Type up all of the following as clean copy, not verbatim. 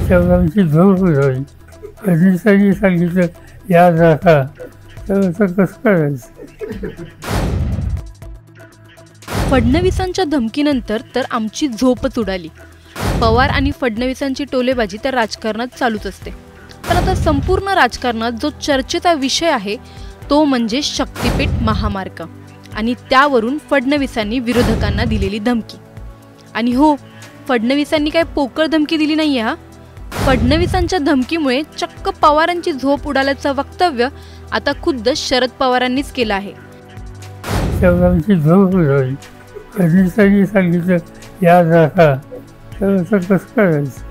शब्दांची झोप उडवली. फडणवीसांनी सांगितलं याद राखा, तर कसं करायचं. फडणवीसांच्या धमकीनंतर तर आमची झोपच उडाली. पवार आणि फडणवीसांची टोलेबाजी तर राजकारणात चालूच असते. पण आता संपूर्ण राजकारणात जो चर्चेचा विषय आहे तो म्हणजे शक्तीपीठ महामार्ग आणि त्यावरून फडणवीसांनी विरोधकांना दिलेली धमकी. आणि हो, फडणवीसांनी काय पोकळ धमकी दिली नाहीये. हा, फडणवीसांच्या धमकीमुळे चक्क पवारांची झोप उडाल्याचं वक्तव्य आता खुद्द शरद पवारांनीच केलं आहे. शब्दांची झोप उडवली. फडणवीसांनी सांगितलं याद राखा, तर कसं करायचं.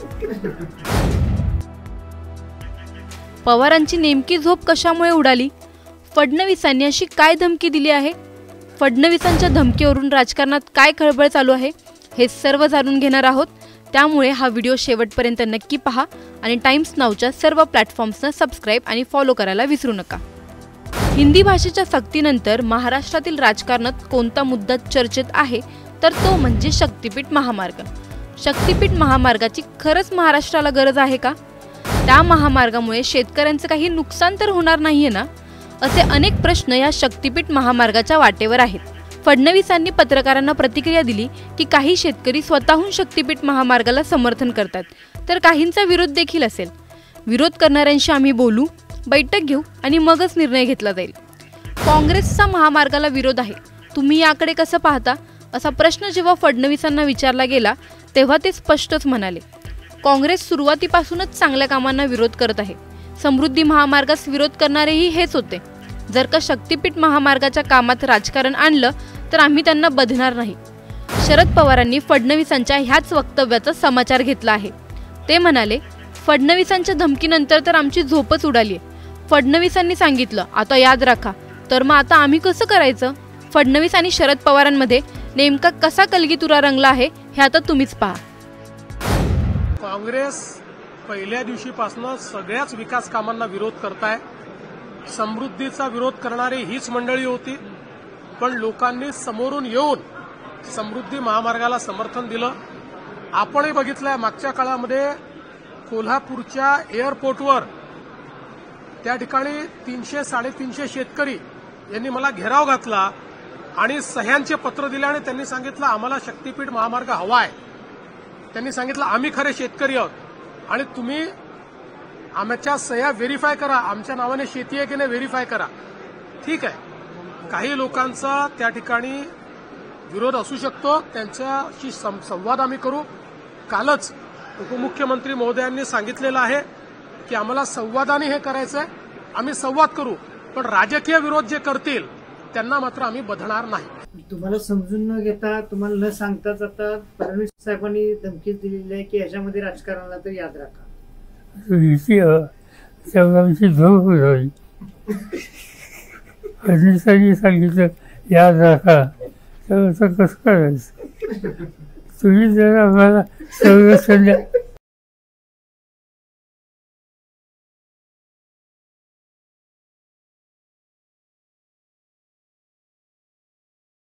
पवारांची नेमकी झोप कशामुळे उडाली? फडणवीसांनी अशी काय धमकी दिली आहे? फडणवीसांच्या धमकीवरून राजकारणात काय खळबळ चालू आहे हे सर्व जाणून घेणार आहोत. त्यामुळे हा व्हिडिओ शेवटपर्यंत नक्की पहा आणि टाइम्स नाऊच्या सर्व प्लॅटफॉर्म्सना सबस्क्राईब आणि फॉलो करायला विसरू नका. हिंदी भाषेच्या सक्तीनंतर महाराष्ट्रातील राजकारणात कोणता मुद्दा चर्चेत आहे तर तो म्हणजे शक्तीपीठ महामार्ग. शक्तीपीठ महामार्गाची खरंच महाराष्ट्राला गरज आहे का? त्या महामार्गामुळे शेतकऱ्यांचं काही नुकसान तर होणार नाहीये ना? असे अनेक प्रश्न या शक्तीपीठ महामार्गाच्या वाटेवर आहेत. फडणवीसांनी पत्रकारांना प्रतिक्रिया दिली की काही शेतकरी स्वतःहून शक्तीपीठ महामार्गाला समर्थन करतात, तर काहींचा विरोध देखील असेल. विरोध करणाऱ्यांशी आम्ही बोलू, बैठक घेऊ आणि मगच निर्णय घेतला जाईल. काँग्रेसचा महामार्गाला विरोध आहे, तुम्ही याकडे कसं पाहता, असा प्रश्न जेव्हा फडणवीसांना विचारला गेला तेव्हा ते स्पष्टच म्हणाले, काँग्रेस सुरुवातीपासूनच चांगल्या कामांना विरोध करत आहे. समृद्धी महामार्गास विरोध करणारेही हेच होते. जर का शक्तीपीठ महामार्गाच्या कामात राजकारण आणलं तर आम्ही त्यांना बधणार नाही. शरद पवारांनी फडणवीसांच्या ह्याच वक्तव्याचा समाचार घेतला आहे. ते म्हणाले, फडणवीसांच्या धमकीनंतर तर आमची झोपच उडाली. फडणवीसांनी सांगितलं आता याद राखा, तर मग आता आम्ही कसं करायचं? फडणवीस आणि शरद पवारांमध्ये नेमका कसा कलगीतुरा रंगला आहे हे आता तुम्हीच पहा. काँग्रेस पहिल्या दिवशीपासून सगळ्याच विकास कामांना विरोध करताय. समृद्धीचा विरोध करणारी हीच मंडळी होती, पण लोकांनी समोरून येऊन समृद्धी महामार्गाला समर्थन दिलं. आपणही बघितलंय मागच्या काळामध्ये कोल्हापूरच्या एअरपोर्टवर त्या ठिकाणी 300-350 शेतकरी यांनी मला घेराव घातला आणि सह्यांचे पत्र दिले आणि त्यांनी सांगितलं आम्हाला शक्तीपीठ महामार्ग हवा आहे. त्यांनी सांगितलं आम्ही खरे शेतकरी आहोत आणि तुम्ही आमच्या सह्या व्हेरीफाय करा, आमच्या नावाने शेती आहे की नाही व्हेरीफाय करा. ठीक आहे, काही लोकांचा त्या ठिकाणी विरोध असू शकतो, त्यांच्याशी संवाद आम्ही करू. कालच उपमुख्यमंत्री महोदयांनी सांगितलेलं आहे की आम्हाला संवादाने हे करायचंय, आम्ही संवाद करू, पण राजकीय विरोध जे करतील त्यांना मात्र आम्ही बधणार नाही. तुम्हाला समजून न घेता, तुम्हाला न सांगताच आता फडणवीस साहेबांनी धमकी दिलेली आहे की याच्यामध्ये राजकारणाला तर याद राखा. शब्दांची झोप उडवली. फडणवीसांनी सांगितलं याद राखा, तर कसं करायचं. तुम्ही जर आम्हाला संरक्षण द्या.